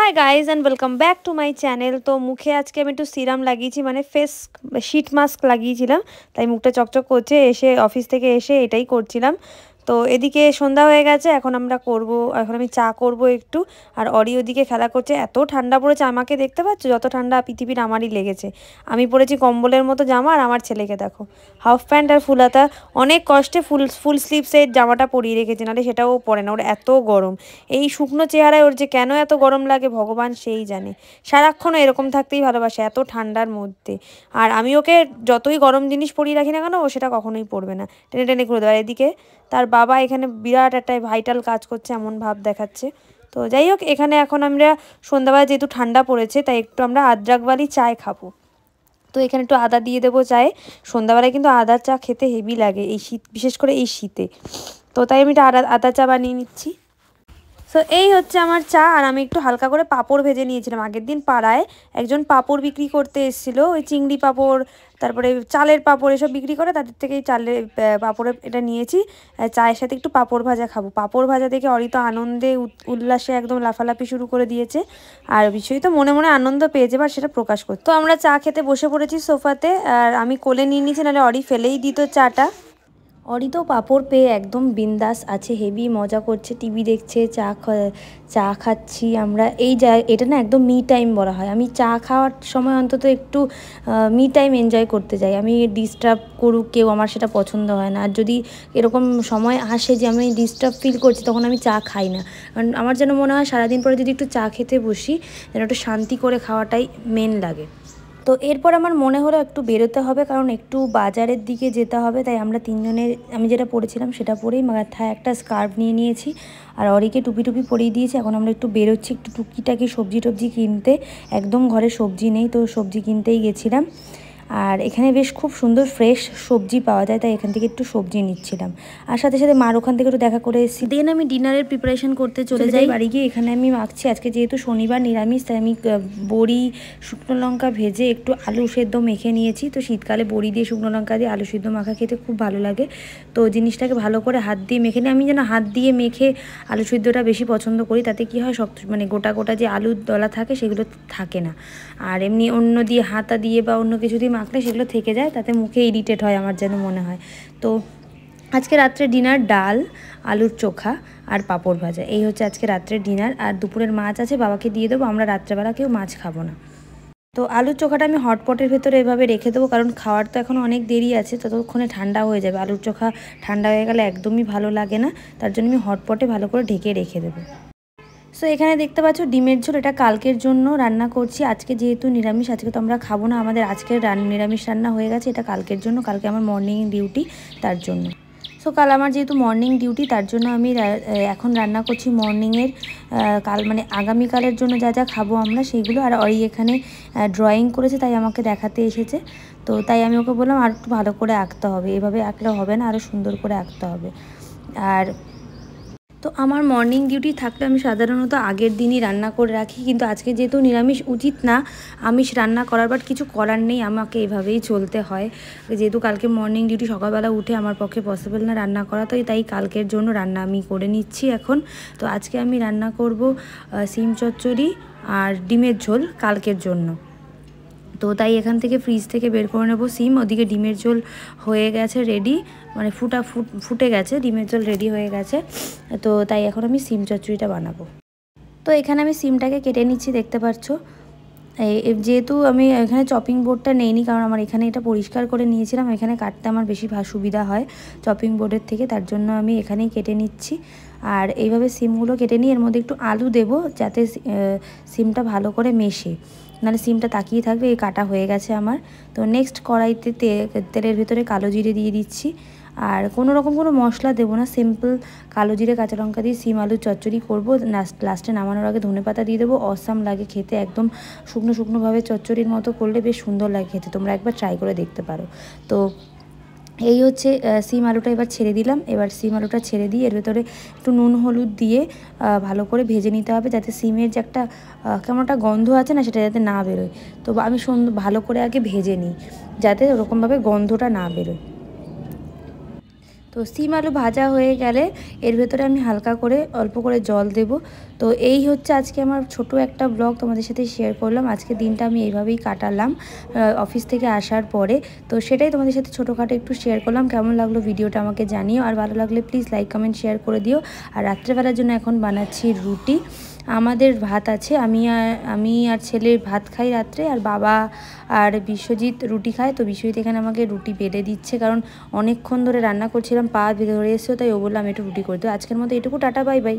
Hi guys and welcome back to my channel. तो मुखे आज के একটু সিরাম লাগিয়েছি, মানে ফেস শীট মাস্ক লাগিয়েছিলাম, তাই মুখটা চকচক করছে। এসে অফিস থেকে এসে এটাই করছিলাম। তো এদিকে সন্ধ্যা হয়ে গেছে, এখন আমি চা করব একটু। আর অরি ওদিকে খেলা করছে। এত ঠান্ডা পড়েছে, আমাকে দেখতে পাচ্ছ যত ঠান্ডা পৃথিবীর আমারই লেগেছে। আমি পরেছি কম্বলের মতো জামা, আর আমার ছেলেকে দেখো হাফ প্যান্ট আর ফুলাতা। অনেক কষ্টে ফুল স্লিভসের জামাটা পরিয়ে রেখেছে, নাহলে সেটাও পরে না, ওর এত গরম। এই শুকনো চেহারায় ওর যে কেন এত গরম লাগে ভগবান সেই জানে। সারাক্ষণও এরকম থাকতেই ভালোবাসে এত ঠান্ডার মধ্যে। আর আমি ওকে যতই গরম জিনিস পরিয়ে রাখি না কেন, ও সেটা কখনোই পরবে না, টেনে টেনে করে দেয়। এদিকে তার বাবা এখানে বিরাট একটা ভাইটাল কাজ করছে, এমন ভাব দেখাচ্ছে। তো যাই হোক, এখানে এখন আমরা সন্ধ্যাবেলা যেহেতু ঠান্ডা পড়েছে, তাই একটু আমরা আদ্রাকবালি চায় খাবো। তো এখানে একটু আদা দিয়ে দেবো চায়ে। সন্ধ্যাবেলায় কিন্তু আদার চা খেতে হেভি লাগে এই শীত, বিশেষ করে এই শীতে। তো তাই আমি একটা আদা চা বানিয়ে নিচ্ছি। সো এই হচ্ছে আমার চা। আর আমি একটু হালকা করে পাঁপড় ভেজে নিয়েছিলাম। আগের দিন পাড়ায় একজন পাঁপড় বিক্রি করতে এসেছিলো, ওই চিংড়ি পাঁপড়, তারপরে চালের পাঁপড় এসব বিক্রি করে, তাদের থেকেই চালের পাঁপড়ের এটা নিয়েছি। চায়ের সাথে একটু পাঁপড় ভাজা খাবো। পাঁপড় ভাজা দেখে অরি তো আনন্দে উল্লাসে একদম লাফালাফি শুরু করে দিয়েছে। আর বিষয়ই তো মনে মনে আনন্দ পেয়েছে, বা সেটা প্রকাশ করতো। তো আমরা চা খেতে বসে পড়েছি সোফাতে, আর আমি কোলে নিয়ে নিয়েছি, নাহলে অরি ফেলেই দিত চাটা। অরি তো পাঁপড় পেয়ে একদম বিন্দাস আছে, হেভি মজা করছে, টিভি দেখছে, চা খাচ্ছি আমরা। এটা না একদম মি টাইম বলা হয়। আমি চা খাওয়ার সময় অন্তত একটু মি টাইম এনজয় করতে যাই। আমি ডিস্টার্ব করুক কেউ, আমার সেটা পছন্দ হয় না। আর যদি এরকম সময় আসে যে আমি ডিস্টার্ব ফিল করছি, তখন আমি চা খাই না। কারণ আমার যেন মনে হয় সারাদিন পরে যদি একটু চা খেতে বসি, যেন একটু শান্তি করে খাওয়াটাই মেন লাগে। তো এরপর আমার মনে হলো একটু বেরোতে হবে, কারণ একটু বাজারের দিকে যেতে হবে। তাই আমরা তিনজনের, আমি যেটা পরেছিলাম সেটা পরেই মাথায় একটা স্কার্ফ নিয়ে নিয়েছি, আর অরিকে টুপি পরিয়ে দিয়েছি। এখন আমরা একটু বেরোচ্ছি একটু টুকিটাকি সবজি কিনতে। একদম ঘরে সবজি নেই, তো সবজি কিনতেই গেছিলাম। আর এখানে বেশ খুব সুন্দর ফ্রেশ সবজি পাওয়া যায়, তাই এখান থেকে একটু সবজি নিচ্ছিলাম। আর সাথে সাথে মার ওখান থেকে একটু দেখা করে এসেছি। দেন আমি ডিনারের প্রিপারেশন করতে চলে যাই বাড়ি গিয়ে। এখানে আমি মাখছি, আজকে যেহেতু শনিবার নিরামিষ, তাই আমি বড়ি শুকনো লঙ্কা ভেজে একটু আলু সেদ্ধ মেখে নিয়েছি। তো শীতকালে বড়ি দিয়ে শুকনো লঙ্কা দিয়ে আলু সেদ্ধ মাখা খেতে খুব ভালো লাগে। তো জিনিসটাকে ভালো করে হাত দিয়ে মেখে নিই। আমি যেন হাত দিয়ে মেখে আলু সেদ্ধটা বেশি পছন্দ করি, তাতে কি হয় শক্ত, মানে গোটা গোটা যে আলুর দলা থাকে সেগুলো থাকে না। আর এমনি অন্য দিয়ে হাতা দিয়ে বা অন্য কিছু দিয়ে মাখলে সেগুলো থেকে যায়, তাতে মুখে ইরিটেট হয় আমার যেন মনে হয়। তো আজকে রাত্রে ডিনার ডাল, আলুর চোখা আর পাঁপড় ভাজা, এই হচ্ছে আজকে রাত্রের ডিনার। আর দুপুরের মাছ আছে, বাবাকে দিয়ে দেবো, আমরা রাত্রেবেলা কেউ মাছ খাবো না। তো আলুর চোখাটা আমি হটপটের ভেতরে এভাবে রেখে দেবো, কারণ খাওয়ার তো এখন অনেক দেরি আছে, ততক্ষণে ঠান্ডা হয়ে যাবে। আলুর চোখা ঠান্ডা হয়ে গেলে একদমই ভালো লাগে না, তার জন্য আমি হটপটে ভালো করে ঢেকে রেখে দেবো। সো এখানে দেখতে পাচ্ছ ডিমের ঝোল, এটা কালকের জন্য রান্না করছি। আজকে যেহেতু নিরামিষ, আজকে তো আমরা খাবো না, আমাদের আজকের নিরামিষ রান্না হয়ে গেছে। এটা কালকের জন্য, কালকে আমার মর্নিং ডিউটি, তার জন্য। সো কাল আমার যেহেতু মর্নিং ডিউটি, তার জন্য আমি এখন রান্না করছি মর্নিংয়ের, কাল মানে আগামীকালের জন্য যা যা খাবো আমরা সেইগুলো। আর ওই এখানে ড্রয়িং করেছে, তাই আমাকে দেখাতে এসেছে। তো তাই আমি ওকে বললাম আর একটু ভালো করে আঁকতে হবে, এভাবে আঁকলে হবে না, আরও সুন্দর করে আঁকতে হবে। আর তো আমার মর্নিং ডিউটি থাকলে আমি সাধারণত আগের দিনই রান্না করে রাখি, কিন্তু আজকে যেহেতু নিরামিষ উচিত না আমিষ রান্না করার, বাট কিছু করার নেই, আমাকে এভাবেই চলতে হয়। যেহেতু কালকে মর্নিং ডিউটি, সকালবেলা উঠে আমার পক্ষে পসিবল না রান্না করা, তো তাই কালকের জন্য রান্না আমি করে নিচ্ছি এখন। তো আজকে আমি রান্না করব সিম চচ্চড়ি আর ডিমের ঝোল কালকের জন্য। তো তাই এখান থেকে ফ্রিজ থেকে বের করে নেবো সিম। ওদিকে ডিমের ঝোল হয়ে গেছে রেডি, মানে ফুটে গেছে, ডিমের ঝোল রেডি হয়ে গেছে। তো তাই এখন আমি সিম চচ্চড়িটা বানাবো। তো এখানে আমি সিমটাকে কেটে নিচ্ছি, দেখতে পাচ্ছ। যেহেতু আমি এখানে চপিং বোর্ডটা নেইনি, কারণ আমার এখানে এটা পরিষ্কার করে নিয়েছিলাম, এখানে কাটতে আমার বেশি সুবিধা হয় চপিং বোর্ডের থেকে, তার জন্য আমি এখানেই কেটে নিচ্ছি। আর এইভাবে সিমগুলো কেটে নিই, এর মধ্যে একটু আলু দেবো যাতে সিমটা ভালো করে মেশে, নাহলে সিমটা তাকিয়ে থাকবে। এই কাটা হয়ে গেছে আমার। তো নেক্সট কড়াইতে তেলের ভেতরে কালো জিরে দিয়ে দিচ্ছি। আর কোনো রকম কোনো মশলা দেবো না, সিম্পল কালো জিরে কাঁচা লঙ্কা দিয়ে সিম আলু চচ্চড়ি করবো। লাস্টে নামানোর আগে ধনেপাতা দিয়ে দেবো, অসাম লাগে খেতে, একদম শুকনোভাবে চচ্চড়ির মতো করলে বেশ সুন্দর লাগে খেতে। তোমরা একবার ট্রাই করে দেখতে পারো। তো এই হচ্ছে সিম আলুটা এবার ছেড়ে দিলাম। এবার সিম আলুটা ছেড়ে দিয়ে এর ভেতরে একটু নুন হলুদ দিয়ে ভালো করে ভেজে নিতে হবে, যাতে সিমের যে একটা কেমন একটা গন্ধ আছে না, সেটা যাতে না বেরোয়। তো আমি ভালো করে আগে ভেজে নিই, যাতে ওরকমভাবে গন্ধটা না বেরোয়। তো তো সিম আলু ভাজা হয়ে গেলে এর ভেতরে আমি হালকা করে অল্প করে জল দেব। তো এই হচ্ছে আজকে আমার ছোট একটা ব্লগ তোমাদের সাথে শেয়ার করলাম। আজকে দিনটা আমি এইভাবেই কাটালাম অফিস থেকে আসার পরে। তো সেটাই তোমাদের সাথে ছোটোখাটো একটু শেয়ার করলাম। কেমন লাগলো ভিডিওটা আমাকে জানিও, আর ভালো লাগলে প্লিজ লাইক কমেন্ট শেয়ার করে দিও। আর রাত্রেবেলার জন্য এখন বানাচ্ছি রুটি। আমাদের ভাত আছে, আমি আর ছেলে ভাত খাই রাত্রে, আর বাবা আর বিশ্বজিৎ রুটি খায়। তো বিশ্বজিৎ এখানে আমাকে রুটি বেলে দিচ্ছে, কারণ অনেকক্ষণ ধরে রান্না করছিলাম, পা ধরে এসেও, তাই ও বললাম একটু রুটি করে দিও। আজকের মতো এটুকু, টাটা বাই বাই।